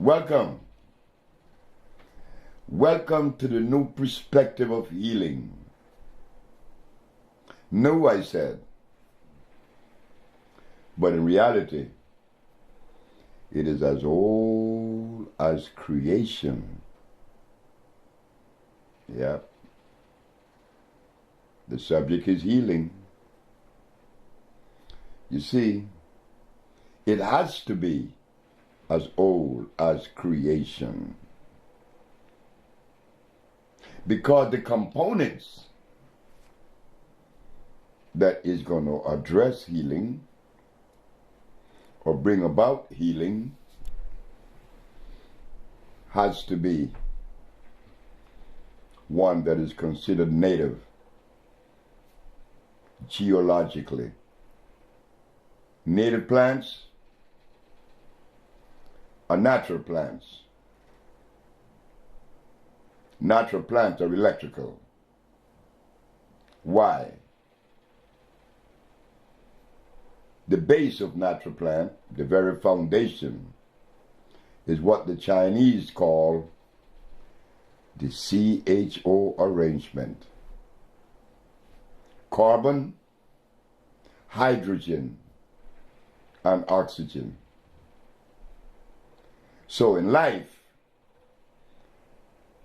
Welcome. Welcome to the new perspective of healing. New, I said. But in reality, it is as old as creation. Yep. The subject is healing. You see, it has to be as old as creation. Because the components that is going to address healing or bring about healing has to be one that is considered native geologically. Native plants are natural plants. Natural plants are electrical. Why? The base of natural plant, the very foundation, is what the Chinese call the CHO arrangement. Carbon, hydrogen, and oxygen. So in life,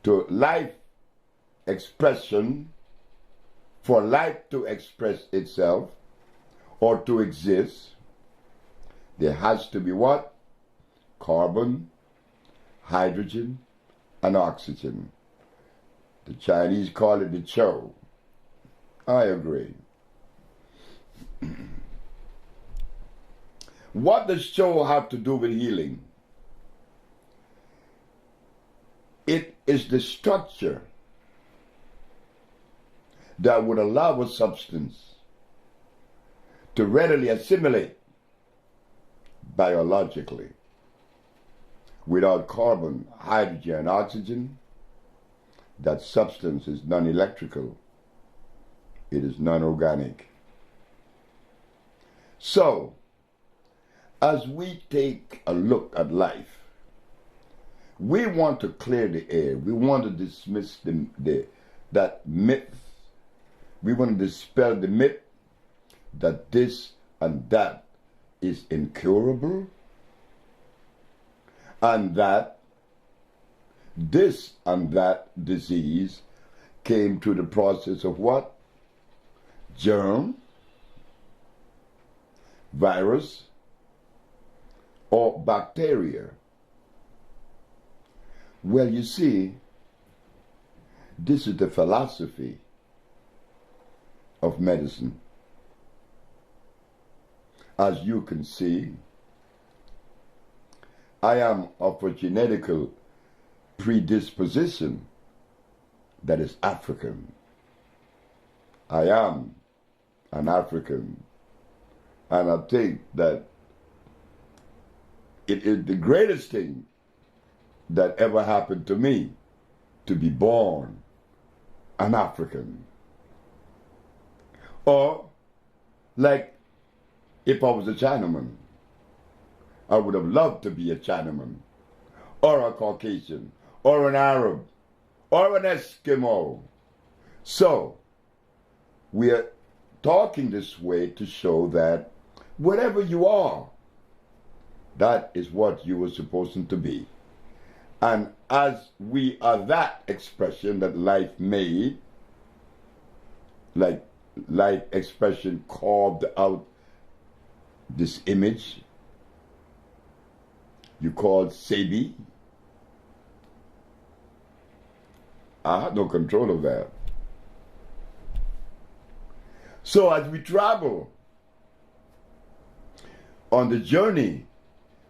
to life expression, for life to express itself or to exist, there has to be what? Carbon, hydrogen, and oxygen. The Chinese call it the Cho. I agree. What does Cho have to do with healing? It is the structure that would allow a substance to readily assimilate biologically. Without carbon, hydrogen, and oxygen, that substance is non-electrical. It is non-organic. So, as we take a look at life, we want to clear the air. We want to dismiss that myth. We want to dispel the myth that this and that is incurable, and that this and that disease came through the process of what? Germ, virus, or bacteria. Well, you see, this is the philosophy of medicine. As you can see, I am of a genetical predisposition that is African. I am an African, and I think that it is the greatest thing that ever happened to me to be born an African. Or, like, if I was a Chinaman, I would have loved to be a Chinaman, or a Caucasian, or an Arab, or an Eskimo. So, we are talking this way to show that whatever you are, that is what you were supposed to be. And as we are that expression that life made, like life expression carved out this image you called Sebi, I had no control of that. So as we travel on the journey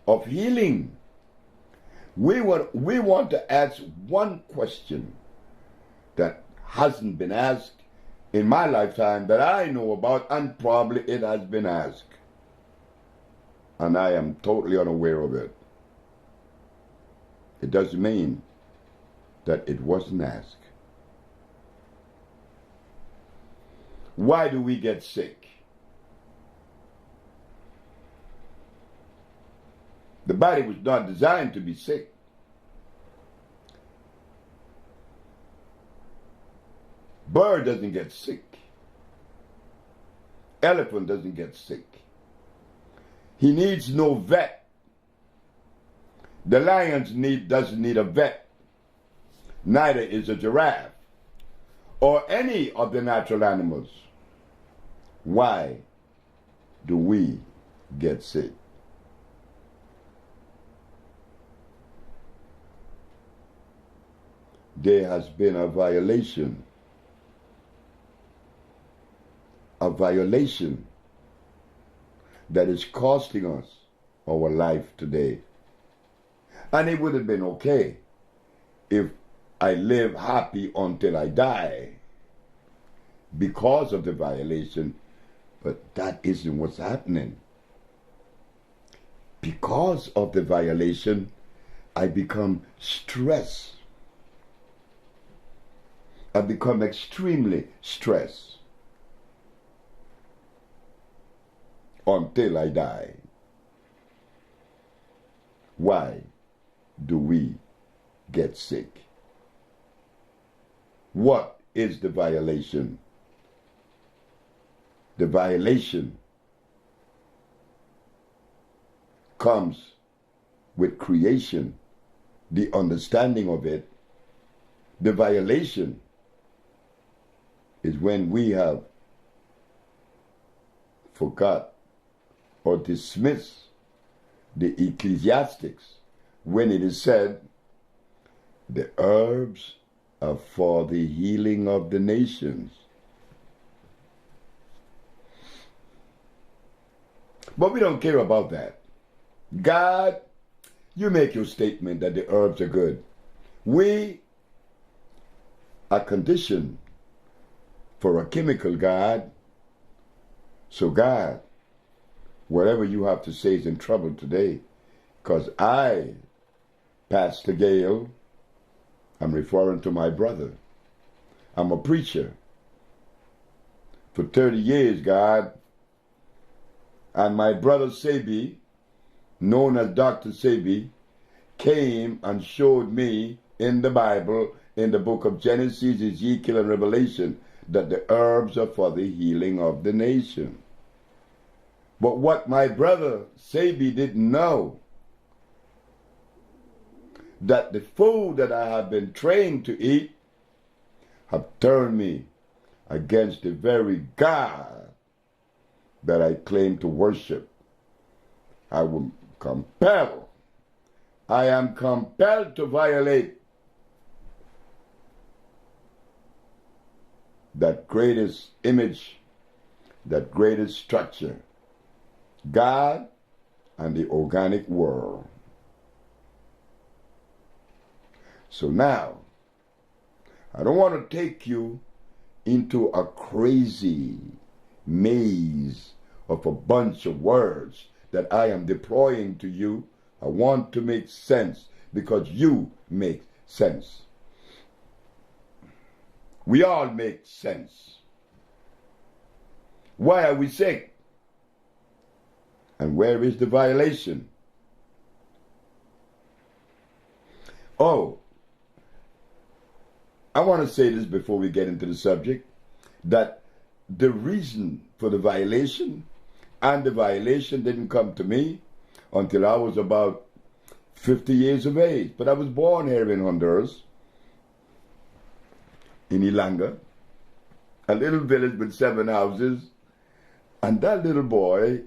of healing, we want to ask one question that hasn't been asked in my lifetime that I know about, and probably it has been asked. And I am totally unaware of it. It doesn't mean that it wasn't asked. Why do we get sick? The body was not designed to be sick. Bird doesn't get sick. Elephant doesn't get sick. He needs no vet. The lion doesn't need a vet. Neither is a giraffe or any of the natural animals. Why do we get sick? There has been a violation that is costing us our life today. And it would have been okay if I live happy until I die because of the violation, but that isn't what's happening. Because of the violation, I become stressed. I become extremely stressed until I die. Why do we get sick? What is the violation? The violation comes with creation, the understanding of it. The violation is when we have forgot or dismissed the Ecclesiastics when it is said, the herbs are for the healing of the nations. But we don't care about that. God, you make your statement that the herbs are good. We are conditioned for a chemical, God. So God, whatever you have to say is in trouble today. Because I, Pastor Gale, I'm referring to my brother. I'm a preacher. For 30 years, God. And my brother Sebi, known as Dr. Sebi, came and showed me in the Bible, in the book of Genesis, Ezekiel, and Revelation, that the herbs are for the healing of the nation. But what my brother Sebi didn't know, that the food that I have been trained to eat have turned me against the very God that I claim to worship. I am compelled to violate that greatest image, that greatest structure, God and the organic world. So now, I don't want to take you into a crazy maze of a bunch of words that I am deploying to you. I want to make sense because you make sense. We all make sense. Why are we sick? And where is the violation? Oh, I want to say this before we get into the subject, that the reason for the violation, and the violation didn't come to me until I was about 50 years of age. But I was born here in Honduras, in Ilanga, a little village with 7 houses, and that little boy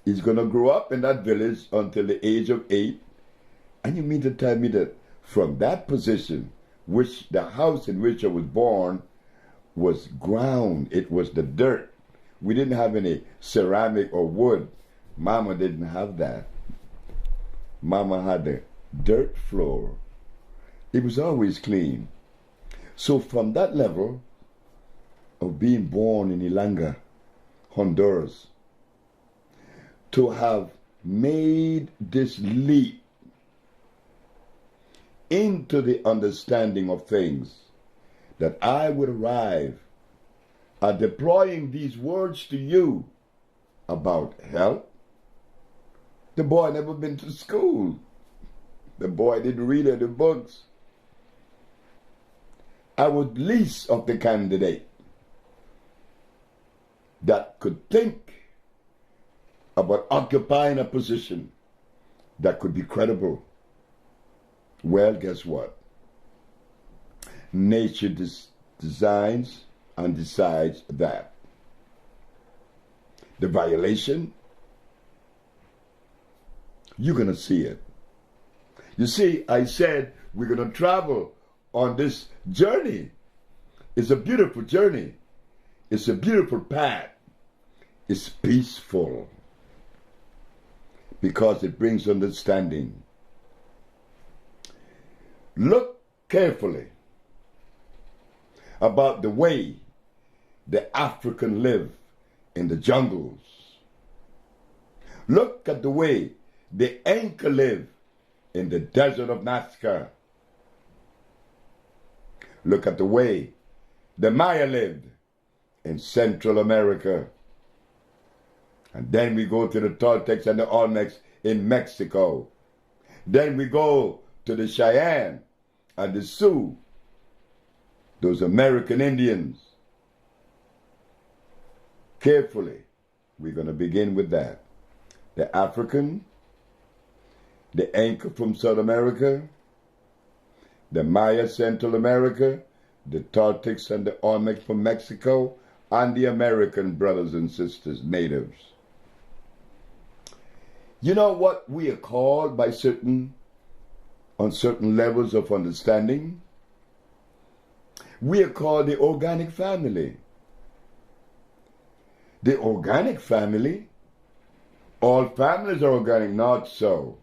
is going to grow up in that village until the age of 8. And you mean to tell me that from that position, which the house in which I was born was ground, it was the dirt. We didn't have any ceramic or wood. Mama didn't have that. Mama had the dirt floor. It was always clean. So from that level of being born in Ilanga, Honduras, to have made this leap into the understanding of things, that I would arrive at deploying these words to you about health. The boy never been to school. The boy didn't read any books. I was least of the candidate that could think about occupying a position that could be credible. Well, guess what? Nature designs and decides that. The violation, you're going to see it. You see, I said we're going to travel on this journey. It's a beautiful journey. It's a beautiful path. It's peaceful because it brings understanding. Look carefully about the way the African live in the jungles. Look at the way the Inca live in the desert of Nazca. Look at the way the Maya lived in Central America. And then we go to the Toltecs and the Olmecs in Mexico. Then we go to the Cheyenne and the Sioux, those American Indians. Carefully, we're going to begin with that. The African, the Inca from South America, the Maya Central America, the Toltecs and the Olmecs from Mexico, and the American brothers and sisters, natives. You know what we are called by on certain levels of understanding? We are called the organic family. The organic family, all families are organic, not so.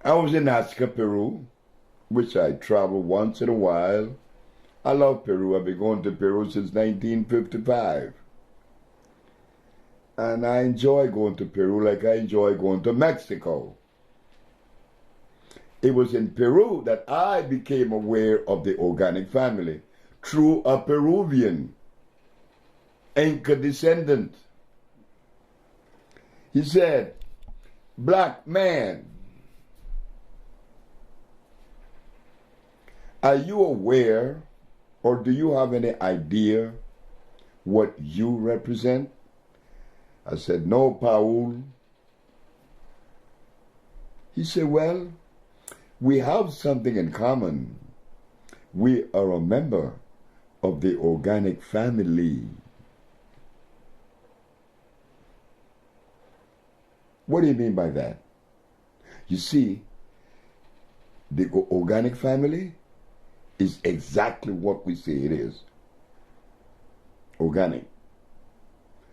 I was in Nazca, Peru, which I travel once in a while. I love Peru. I've been going to Peru since 1955. And I enjoy going to Peru like I enjoy going to Mexico. It was in Peru that I became aware of the organic family through a Peruvian Inca descendant. He said, "Black man, are you aware or do you have any idea what you represent?" I said, "No, Paul." He said, "Well, we have something in common. We are a member of the organic family." What do you mean by that? You see, the organic family is exactly what we say it is. Organic.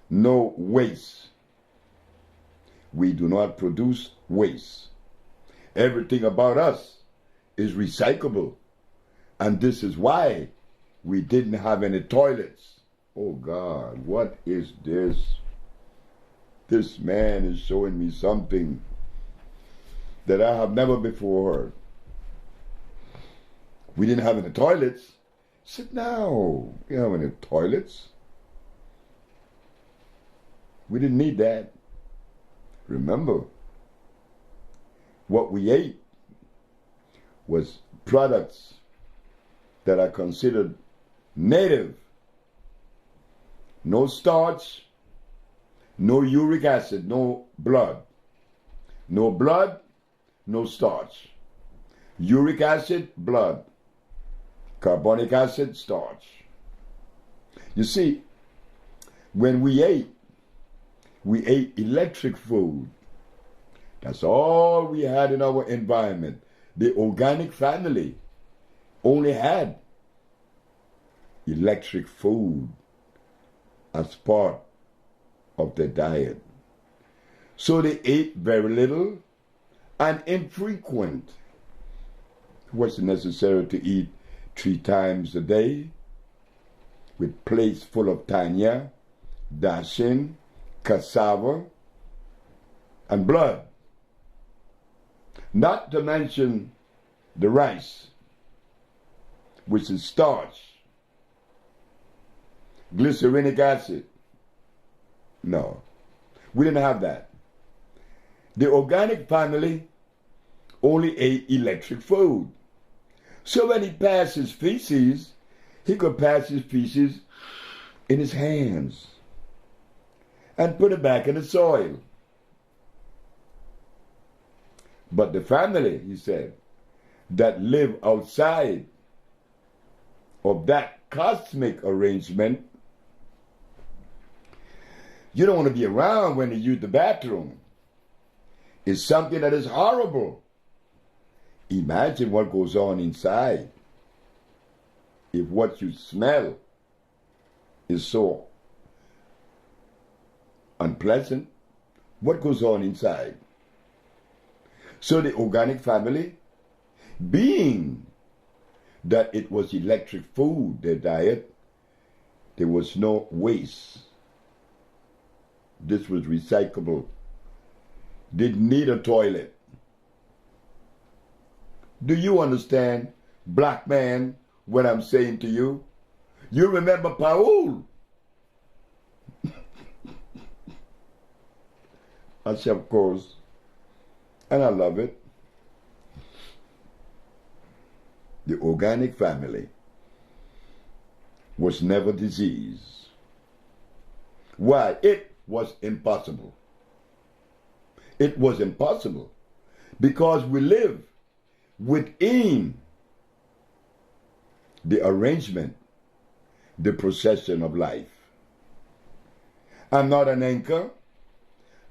No waste. We do not produce waste. Everything about us is recyclable. And this is why we didn't have any toilets. Oh God, what is this? This man is showing me something that I have never before heard. We didn't have any toilets. I said, no, we don't have any toilets. We didn't need that. Remember, what we ate was products that are considered native. No starch, no uric acid, no blood. No blood, no starch. Uric acid, blood. Carbonic acid, starch. You see, when we ate electric food. That's all we had in our environment. The organic family only had electric food as part of their diet. So they ate very little and infrequent. It wasn't necessary to eat 3 times a day with plates full of tanya, dashin, cassava, and blood. Not to mention the rice, which is starch, glycerinic acid. No, we didn't have that. The organic family only ate electric food. So when he passed his feces, he could pass his feces in his hands and put it back in the soil. But the family, he said, that live outside of that cosmic arrangement, you don't want to be around when you use the bathroom. It's something that is horrible. Imagine what goes on inside. If what you smell is so unpleasant, what goes on inside? So the organic family, being that it was electric food, their diet, there was no waste. This was recyclable. Didn't need a toilet. Do you understand, black man, what I'm saying to you? You remember Paul? I said, of course. And I love it. The organic family was never diseased. Why? It was impossible. It was impossible because we live within the arrangement, the procession of life. I'm not an anchor,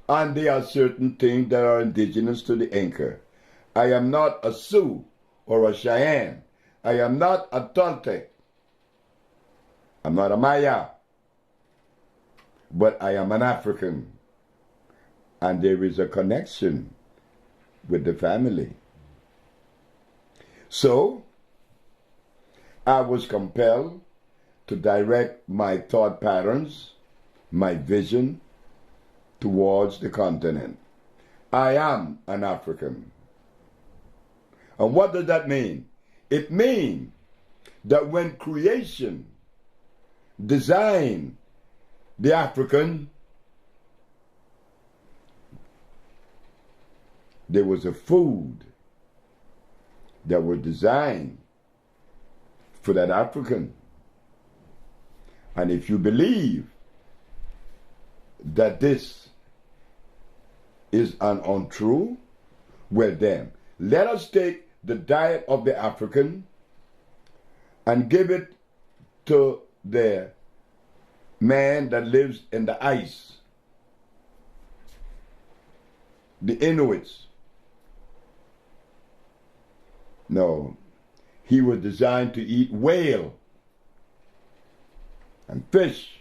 and there are certain things that are indigenous to the anchor. I am not a Sioux or a Cheyenne. I am not a Toltec. I'm not a Maya. But I am an African. And there is a connection with the family. So, I was compelled to direct my thought patterns, my vision, towards the continent. I am an African. And what does that mean? It means that when creation designed the African, there was a food that was designed for that African. And if you believe that this is an untrue, well then, let us take the diet of the African and give it to the man that lives in the ice, the Inuits. No, he was designed to eat whale and fish.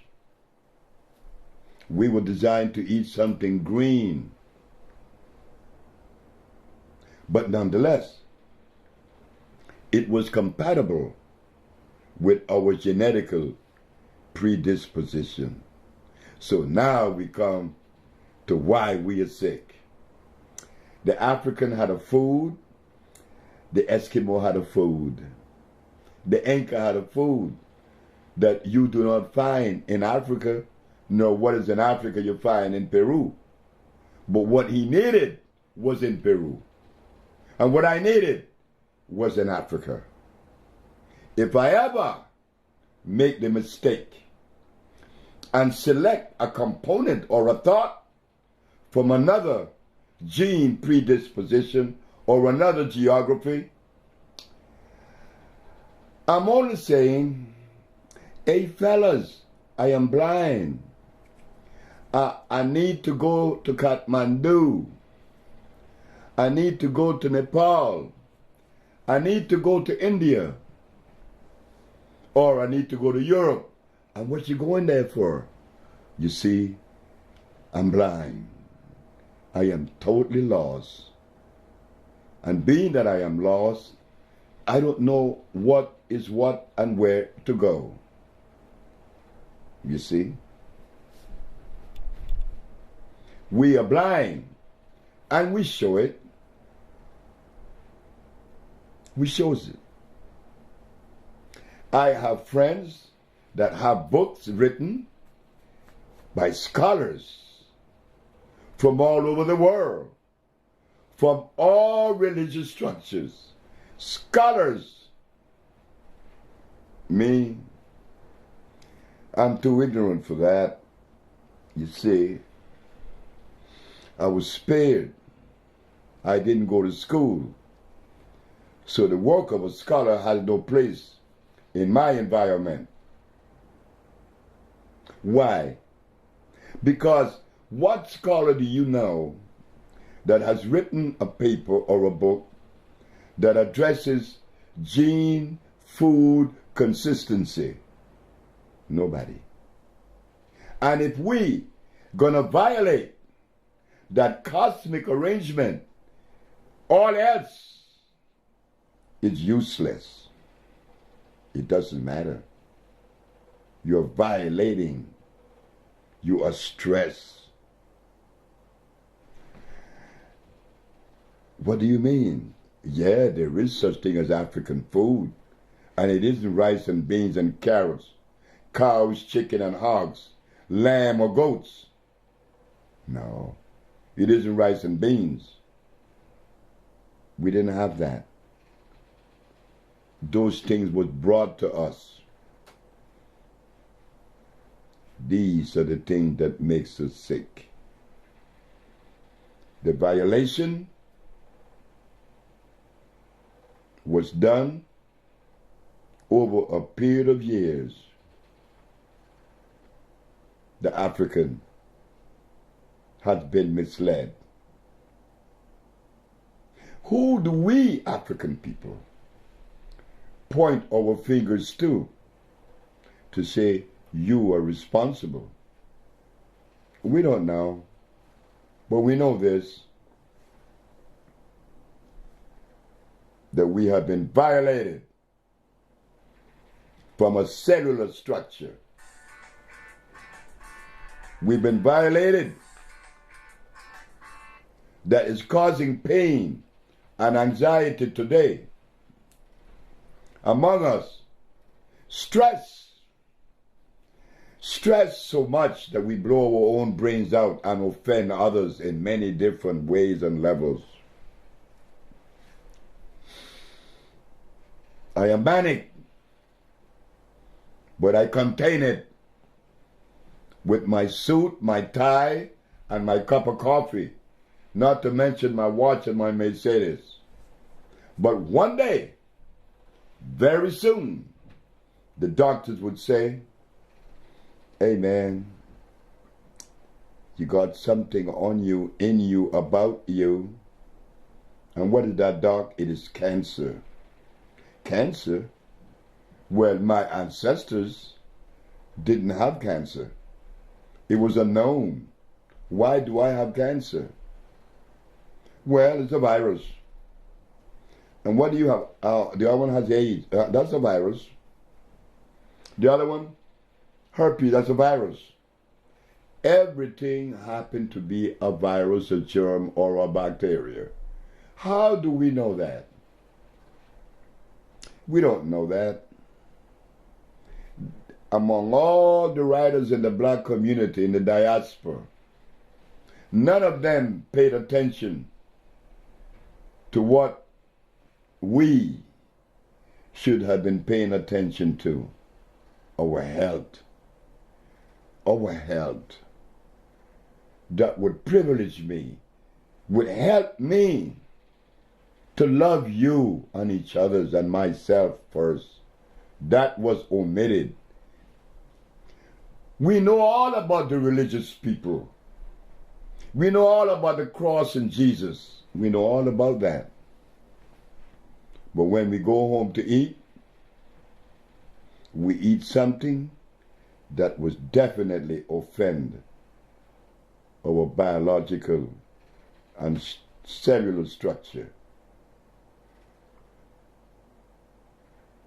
We were designed to eat something green. But nonetheless, it was compatible with our genetical predisposition. So now we come to why we are sick. The African had a food, the Eskimo had a food, the Inca had a food that you do not find in Africa, nor what is in Africa you find in Peru. But what he needed was in Peru. And what I needed was in Africa. If I ever make the mistake and select a component or a thought from another gene predisposition or another geography, I'm only saying, hey fellas, I am blind. I need to go to Kathmandu. I need to go to Nepal. I need to go to India. Or I need to go to Europe. And what you going there for? You see, I'm blind. I am totally lost. And being that I am lost, I don't know what is what and where to go. You see? We are blind. And we show it. We shows it. I have friends that have books written by scholars from all over the world, from all religious structures, scholars Me, I'm too ignorant for that. You see, I was spared. I didn't go to school. So the work of a scholar has no place in my environment. Why? Because what scholar do you know that has written a paper or a book that addresses gene food consistency? Nobody. And if we gonna violate that cosmic arrangement, all else is useless. It doesn't matter. You're violating. You are stressed. What do you mean? Yeah, there is such thing as African food. And it isn't rice and beans and carrots, cows, chicken and hogs, lamb or goats. No, it isn't rice and beans. We didn't have that. Those things was brought to us. These are the things that makes us sick. The violation was done over a period of years. The African has been misled. Who do we African people point our fingers to say you are responsible? We don't know, but we know this, that we have been violated from a cellular structure. We've been violated that is causing pain and anxiety today among us. Stress so much that we blow our own brains out and offend others in many different ways and levels. I am manic, but I contain it with my suit, my tie, and my cup of coffee, not to mention my watch and my Mercedes. But one day, very soon, the doctors would say, hey man, you got something on you, in you, about you. And what is that, doc? It is cancer. Cancer? Well, my ancestors didn't have cancer. It was unknown. Why do I have cancer? Well, it's a virus. And what do you have? The other one has AIDS. That's a virus. The other one, herpes, that's a virus. Everything happened to be a virus, a germ, or a bacteria. How do we know that? We don't know that. Among all the writers in the black community, in the diaspora, none of them paid attention to what we should have been paying attention to. Our health. Our health. That would privilege me, would help me to love you and each other and myself first. That was omitted. We know all about the religious people. We know all about the cross and Jesus. We know all about that. But when we go home to eat, we eat something that was definitely offend our biological and cellular structure.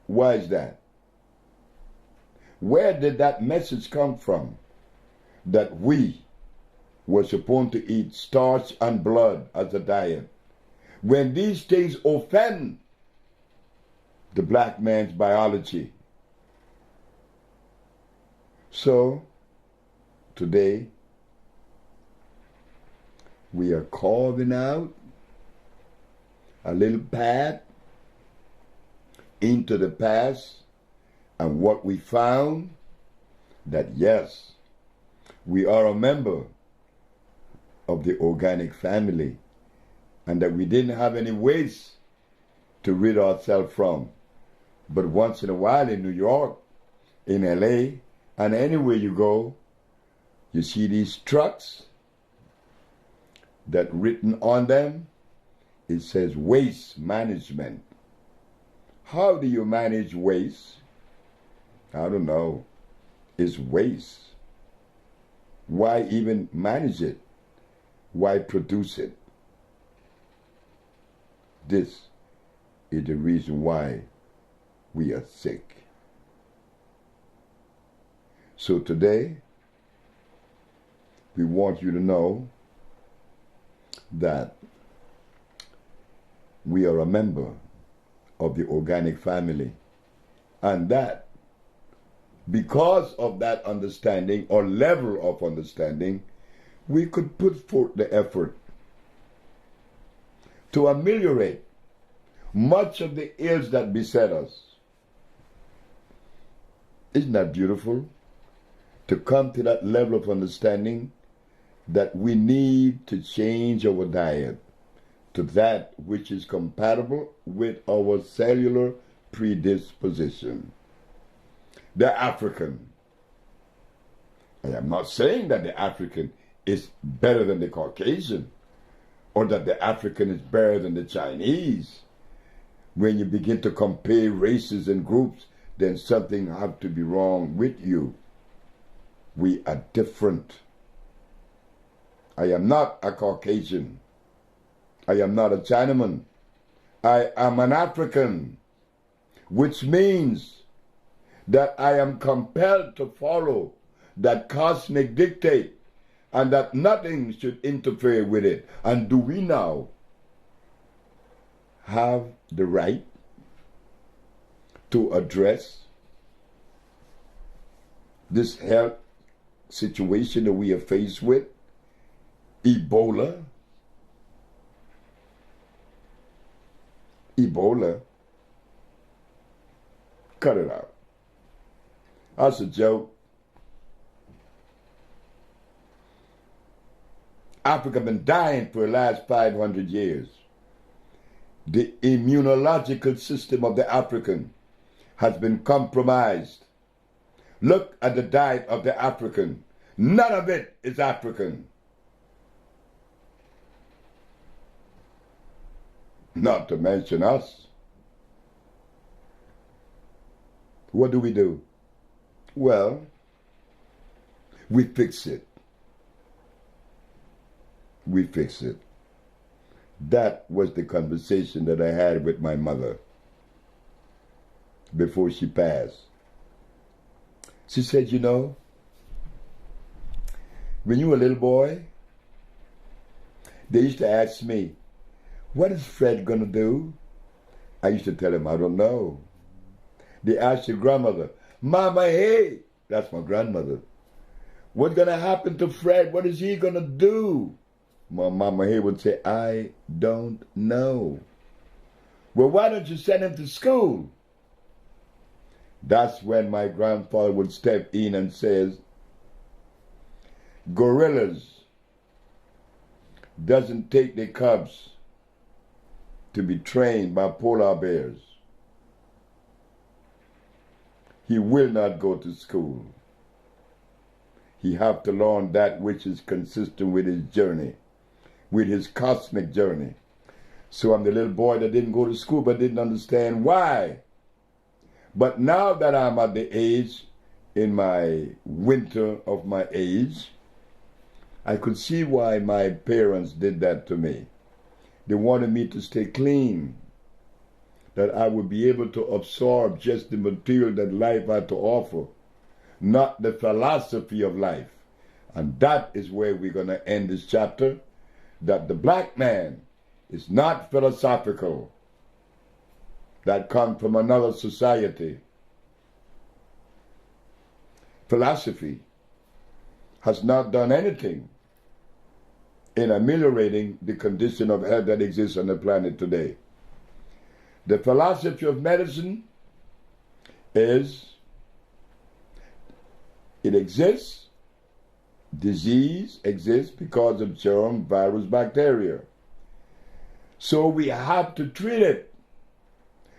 Why is that? Where did that message come from? That we were supposed to eat starch and blood as a diet. When these things offend the black man's biology. So, today, we are carving out a little path into the past And what we found, that yes, we are a member of the organic family, and that we didn't have any waste to rid ourselves from. But once in a while in New York, in LA, and anywhere you go, you see these trucks that written on them, it says waste management. How do you manage waste? I don't know. It's waste. Why even manage it? Why produce it? This is the reason why we are sick. So today, we want you to know that we are a member of the organic family, and that because of that understanding or level of understanding, we could put forth the effort to ameliorate much of the ills that beset us. Isn't that beautiful? To come to that level of understanding that we need to change our diet to that which is compatible with our cellular predisposition. The African. I am not saying that the African is better than the Caucasian, or that the African is better than the Chinese. When you begin to compare races and groups, then something has to be wrong with you. We are different. I am not a Caucasian. I am not a Chinaman. I am an African, which means that I am compelled to follow that cosmic dictate and that nothing should interfere with it. And do we now have the right to address this health situation that we are faced with? Ebola. Cut it out. That's a joke. Africa been dying for the last 500 years. The immunological system of the African has been compromised. Look at the diet of the African. None of it is African. Not to mention us. What do? Well, we fix it. We fix it. That was the conversation that I had with my mother before she passed. She said, you know, when you were a little boy, they used to ask me, what is Fred going to do? I used to tell him, I don't know. They asked your grandmother, Mama, hey, that's my grandmother. What's going to happen to Fred? What is he going to do? My Mama Hay would say, I don't know. Well, why don't you send him to school? That's when my grandfather would step in and says, gorillas doesn't take their cubs to be trained by polar bears. He will not go to school. He have to learn that which is consistent with his journey, with his cosmic journey. So I'm the little boy that didn't go to school but didn't understand why. But now that I'm at the age, in my winter of my age, I could see why my parents did that to me. They wanted me to stay clean, that I would be able to absorb just the material that life had to offer, not the philosophy of life. And that is where we're going to end this chapter, that the black man is not philosophical, that comes from another society. Philosophy has not done anything in ameliorating the condition of health that exists on the planet today. The philosophy of medicine is It exists. Disease exists because of germ, virus, bacteria. So we have to treat it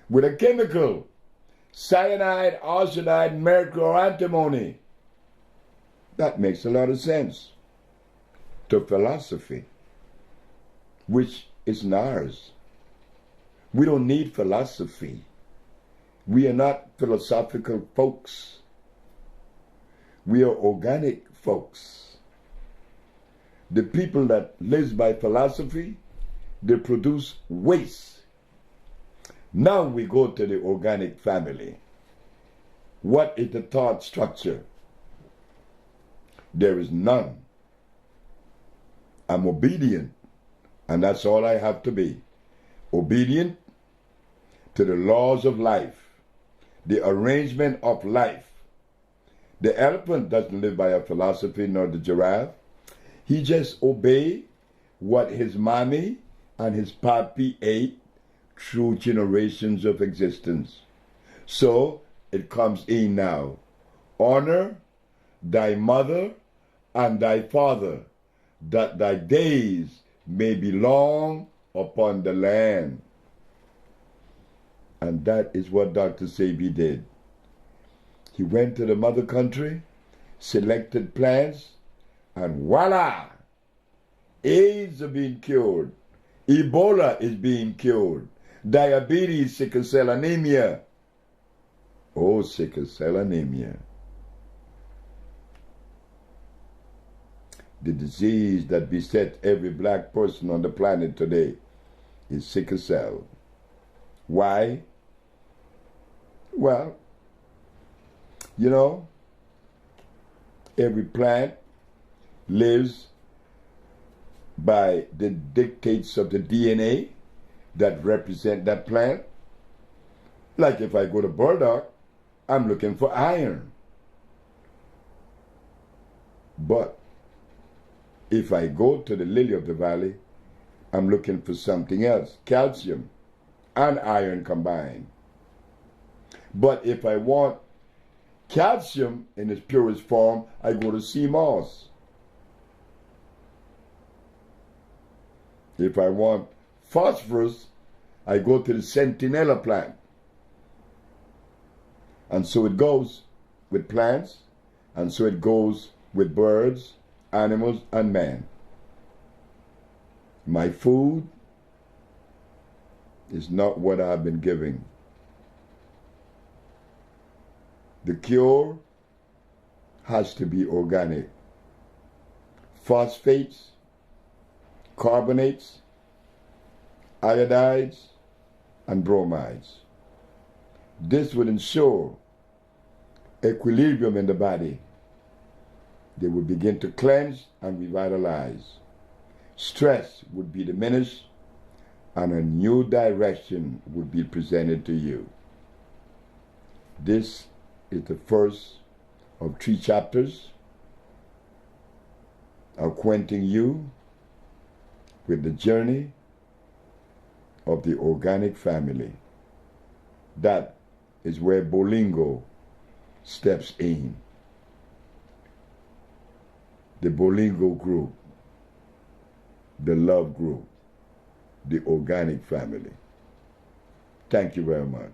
with a chemical, cyanide, arsenide, mercury, or antimony. That makes a lot of sense to philosophy, which is ours. We don't need philosophy. We are not philosophical folks. We are organic folks. The people that live by philosophy, they produce waste. Now we go to the organic family. What is the thought structure? There is none. I'm obedient, and that's all I have to be. Obedient to the laws of life, the arrangement of life. The elephant doesn't live by a philosophy, nor the giraffe. He just obeys what his mommy and his papi ate through generations of existence. So it comes in now. Honor thy mother and thy father, that thy days may be long upon the land. And that is what Dr. Sebi did. He went to the mother country, selected plants, and voila! AIDS are being cured. Ebola is being cured. Diabetes, sickle cell anemia. Oh, sickle cell anemia. The disease that besets every black person on the planet today is sickle cell. Why? Well, you know, every plant lives by the dictates of the DNA that represent that plant. Like if I go to burdock, I'm looking for iron. But if I go to the lily of the valley, I'm looking for something else, calcium and iron combined. But if I want calcium in its purest form, I go to sea moss. If I want phosphorus, I go to the sentinella plant. And so it goes with plants, and so it goes with birds, animals, and man. My food is not what I've been giving. The cure has to be organic. Phosphates, carbonates, iodides, and bromides. This would ensure equilibrium in the body. They would begin to cleanse and revitalize. Stress would be diminished, and a new direction would be presented to you. This is the first of 3 chapters acquainting you with the journey of the organic family. That is where Bolingo steps in. The Bolingo group, the love group, the organic family. Thank you very much.